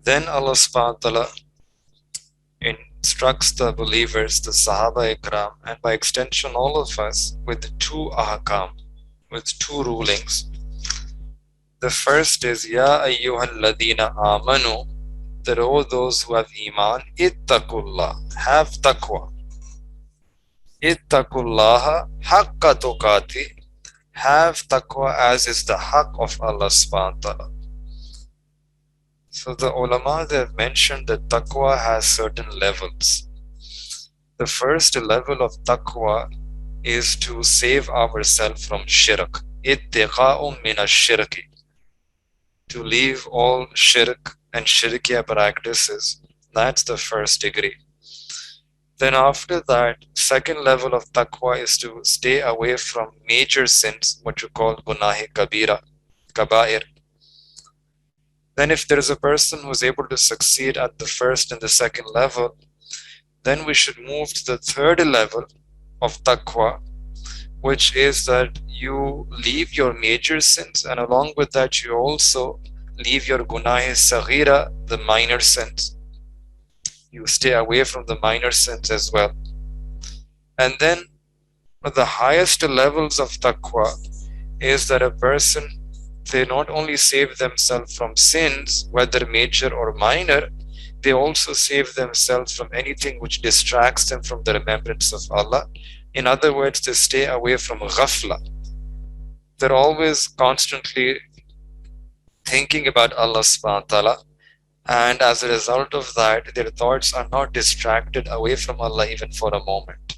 Then Allah subhanahu wa ta'ala instructs the believers, the Sahaba Ikram, and by extension all of us, with two ahkam, with two rulings. The first is, Ya ayyuhal ladina amanu, that all those who have iman, ittaqullah, have taqwa. Ittaqullaha haqqa tuqati, have taqwa as is the haqq of Allah subhanahu wa ta'ala. So the ulama, they have mentioned that taqwa has certain levels. The first level of taqwa is to save ourselves from shirk. Ittiqa'u min ash-shirki, to leave all shirk and shirkiya practices. That's the first degree. Then after that, second level of taqwa is to stay away from major sins, what you call gunahi kabira, kabair. Then if there is a person who is able to succeed at the first and the second level, then we should move to the third level of taqwa, which is that you leave your major sins, and along with that you also leave your gunahi saghira, the minor sins. You stay away from the minor sins as well. And then the highest levels of taqwa is that a person, they not only save themselves from sins, whether major or minor, they also save themselves from anything which distracts them from the remembrance of Allah. In other words, they stay away from ghafla. They're always constantly thinking about Allah subhanahu wa ta'ala, and as a result of that, their thoughts are not distracted away from Allah even for a moment.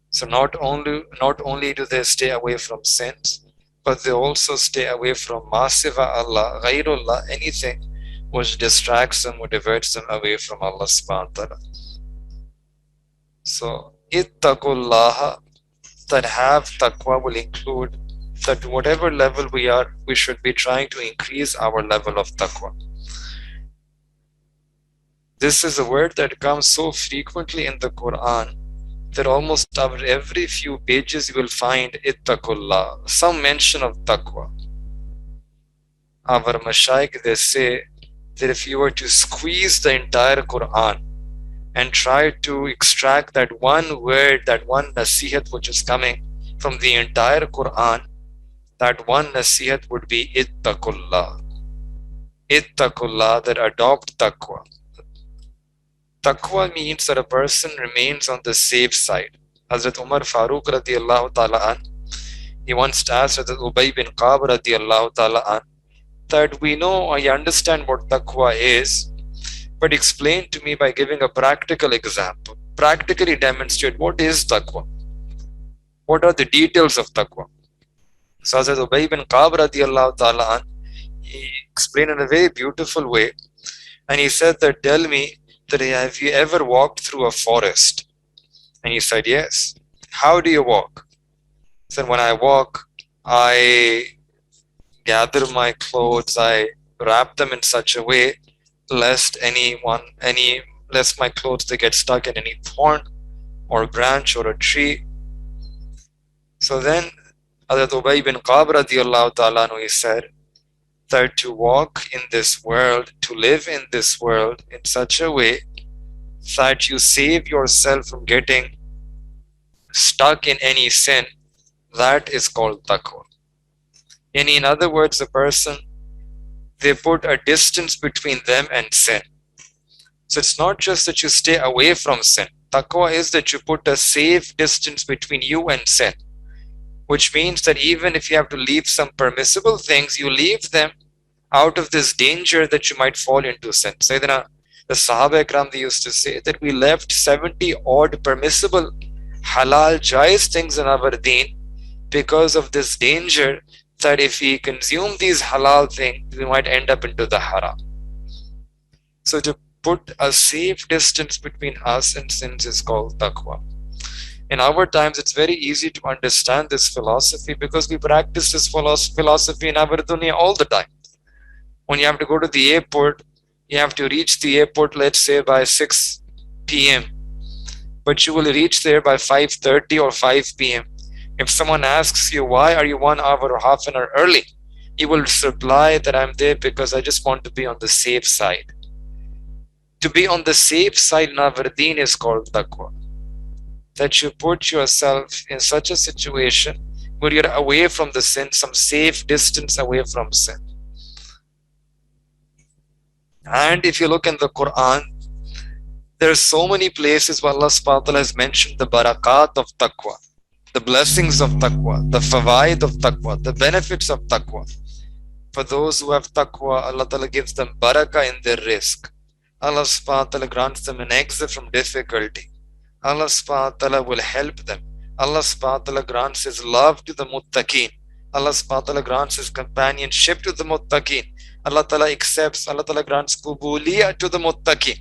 So not only do they stay away from sins, but they also stay away from masiva Allah, ghairullah, anything which distracts them or diverts them away from Allah subhanahu wa ta'ala. So ittaqullaha, that have taqwa, will include that whatever level we are, we should be trying to increase our level of taqwa. This is a word that comes so frequently in the Quran that almost after every few pages you will find ittaqullah, some mention of taqwa. Our Mashaykh, they say that if you were to squeeze the entire Quran and try to extract that one word, that one nasihat which is coming from the entire Quran, that one nasihat would be ittaqullah. Ittaqullah, that adopt taqwa. Taqwa means that a person remains on the safe side. Hazrat Umar Farooq radiallahu ta'ala an, he once asked Hazrat Ubay bin Ka'b radiallahu ta'ala an, that we know, I understand what taqwa is, but explain to me by giving a practical example. Practically demonstrate what is taqwa. What are the details of taqwa? So Hazrat Ubay bin Ka'b radiallahu ta'ala an, he explained in a very beautiful way, and he said that, tell me, that have you ever walked through a forest? And he said, yes. How do you walk? He said, when I walk, I gather my clothes, I wrap them in such a way lest my clothes, they get stuck in any thorn or branch or a tree. So then Hazrat Ubay bin Ka'b radiallahu ta'ala anhu, he said that to walk in this world, to live in this world in such a way that you save yourself from getting stuck in any sin, that is called taqwa. In other words, a person, they put a distance between them and sin. So it's not just that you stay away from sin. Taqwa is that you put a safe distance between you and sin, which means that even if you have to leave some permissible things, you leave them out of this danger that you might fall into sin. Sayyidina, the Sahaba Ikram, they used to say that we left 70 odd permissible halal jais things in our deen because of this danger that if we consume these halal things, we might end up into the haram. So to put a safe distance between us and sins is called taqwa. In our times, it's very easy to understand this philosophy because we practice this philosophy in our dunya all the time. When you have to go to the airport, you have to reach the airport, let's say by 6 p.m. But you will reach there by 5:30 or 5 p.m. If someone asks you, why are you 1 hour or half an hour early? You will reply that I'm there because I just want to be on the safe side. To be on the safe side in our deen is called taqwa. That you put yourself in such a situation where you're away from the sin, some safe distance away from sin. And if you look in the Quran, there are so many places where Allah subhanahu wa ta'ala has mentioned the barakat of taqwa, the blessings of taqwa, the fawaid of taqwa, the benefits of taqwa. For those who have taqwa, Allah ta'ala gives them barakah in their rizq. Allah subhanahu wa ta'ala grants them an exit from difficulty. Allah subhanahu wa ta'ala will help them. Allah subhanahu wa ta'ala grants His love to the muttaqeen. Allah subhanahu wa ta'ala grants His companionship to the muttaqeen. Allah ta'ala accepts, Allah ta'ala grants qubuliyah to the muttaqeen.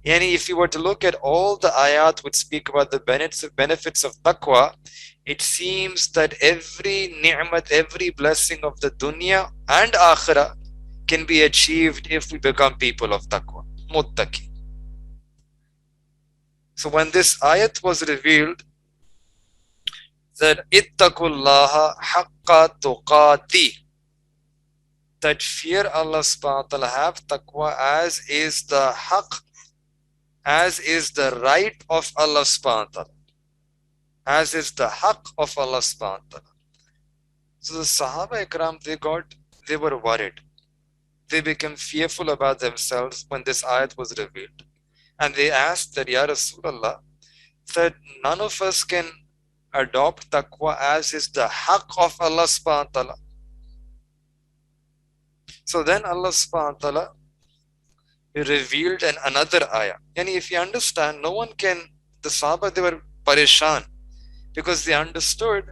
And if you were to look at all the ayat which speak about the benefits of taqwa, it seems that every ni'mat, every blessing of the dunya and akhirah can be achieved if we become people of taqwa, muttaqi. So when this ayat was revealed, that ittaqullaha haqqa tuqati, that fear Allah subhanahu wa ta'ala, have taqwa as is the haqq, as is the right of Allah subhanahu wa ta'ala, as is the haqq of Allah subhanahu wa ta'ala. So the Sahaba Ikram, they were worried. They became fearful about themselves when this ayat was revealed. And they asked that, Ya Rasulullah, that none of us can adopt taqwa as is the haqq of Allah subhanahu wa ta'ala. So then Allah subhanahu wa ta'ala revealed another ayah. And if you understand, no one can, the Sahaba, they were pareshan, because they understood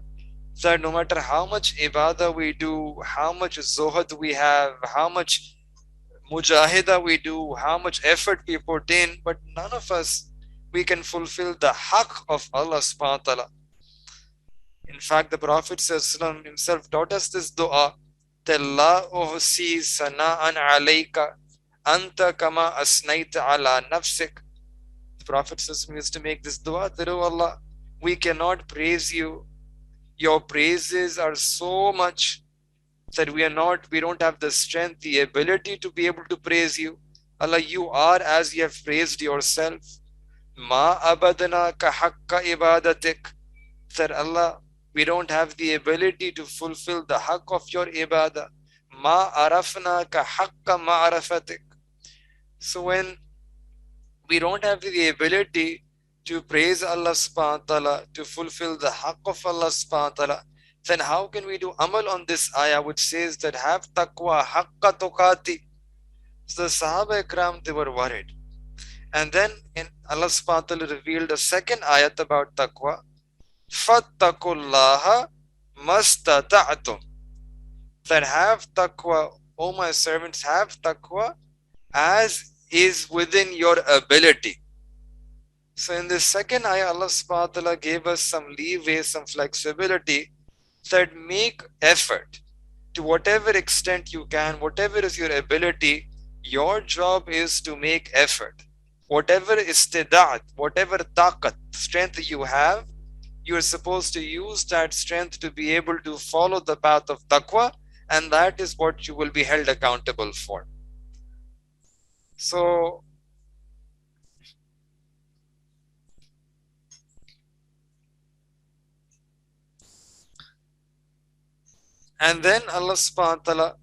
that no matter how much ibadah we do, how much zuhud we have, how much mujahida we do, how much effort we put in, but none of us, we can fulfill the haqq of Allah subhanahu wa ta'ala. In fact, the Prophet himself taught us this dua, La uhsi sana'an alayka anta kama asnayta ala nafsik. The Prophet used to make this dua that, oh Allah, we cannot praise you. Your praises are so much that we don't have the strength, the ability to be able to praise you. Allah, you are as you have praised yourself. Ma abadana ka haqqa ibadatik. That Allah, we don't have the ability to fulfill the haqq of your ibadah. Ma arafna ka haqqa ma'arafatik. So when we don't have the ability to praise Allah subhanahu wa ta'ala, to fulfill the haqq of Allah subhanahu wa ta'ala, then how can we do amal on this ayah which says that have taqwa haqqa tuqati? So the Sahaba Ikram, they were worried. And then Allah subhanahu wa ta'ala revealed a second ayat about taqwa. Fattaqullaha mastata'tum. That have taqwa, O my servants, have taqwa as is within your ability. So in this second ayah, Allah subhanahu wa ta'ala gave us some leeway, some flexibility, that make effort to whatever extent you can, whatever is your ability. Your job is to make effort. Whatever istida'at, whatever taqat, strength you have, you are supposed to use that strength to be able to follow the path of taqwa, and that is what you will be held accountable for. So and then Allah subhanahu wa ta'ala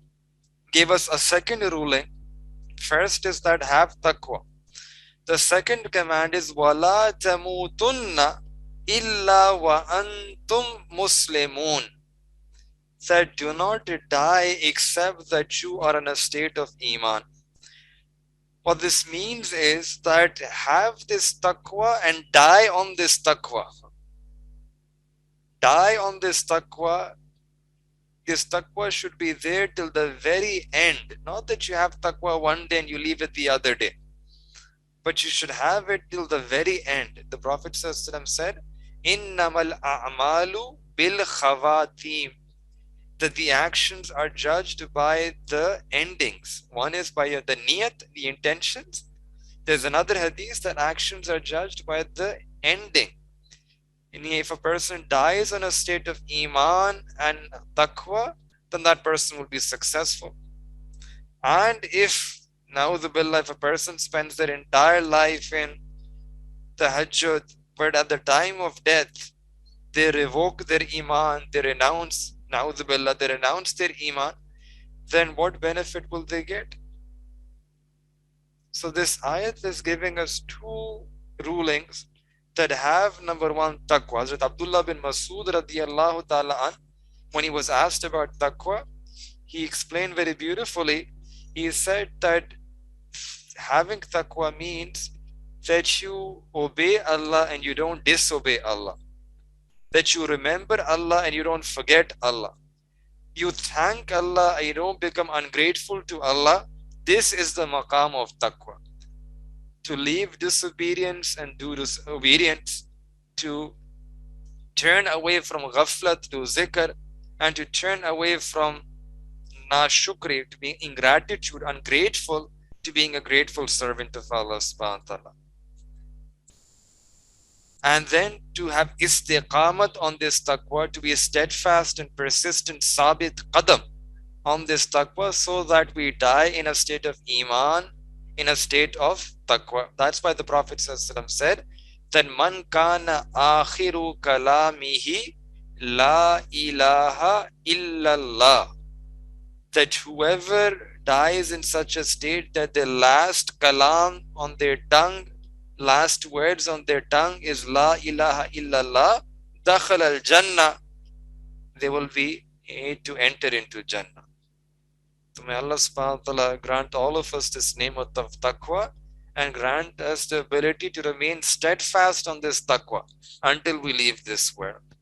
gave us a second ruling. First is that have taqwa. The second command is wala tamutunna illa wa antum muslimun. That do not die except that you are in a state of iman. What this means is that have this taqwa and die on this taqwa. Die on this taqwa. This taqwa should be there till the very end. Not that you have taqwa one day and you leave it the other day, but you should have it till the very end. The Prophet ﷺ said, Innamal a'malu bil khawatim. That the actions are judged by the endings. One is by the niyat, the intentions. There's another hadith that actions are judged by the ending. And if a person dies in a state of iman and taqwa, then that person will be successful. And if Na'udhu billah, if a person spends their entire life in tahajjud, but at the time of death, they revoke their iman, they renounce, na'udhu billah, they renounce their iman, then what benefit will they get? So this ayat is giving us two rulings that have, number one, taqwa. Hazrat Abdullah bin Masud radiyallahu ta'ala an, when he was asked about taqwa, he explained very beautifully. He said that having taqwa means that you obey Allah and you don't disobey Allah. That you remember Allah and you don't forget Allah. You thank Allah and you don't become ungrateful to Allah. This is the maqam of taqwa. To leave disobedience and do obedience, to turn away from ghaflat to zikr, and to turn away from nashukri, to being ingratitude, ungrateful, to being a grateful servant of Allah subhanahu wa ta'ala. And then to have istiqamat on this taqwa, to be a steadfast and persistent sabit qadam on this taqwa, so that we die in a state of iman, in a state of taqwa. That's why the Prophet said that man kana akhiru kalamihi la ilaha illallah, that whoever dies in such a state that the last kalam on their tongue, last words on their tongue is la ilaha illallah, dakhal al jannah, they will be made to enter into Jannah. So may Allah subhanahu wa ta'ala grant all of us this name of taqwa and grant us the ability to remain steadfast on this taqwa until we leave this world.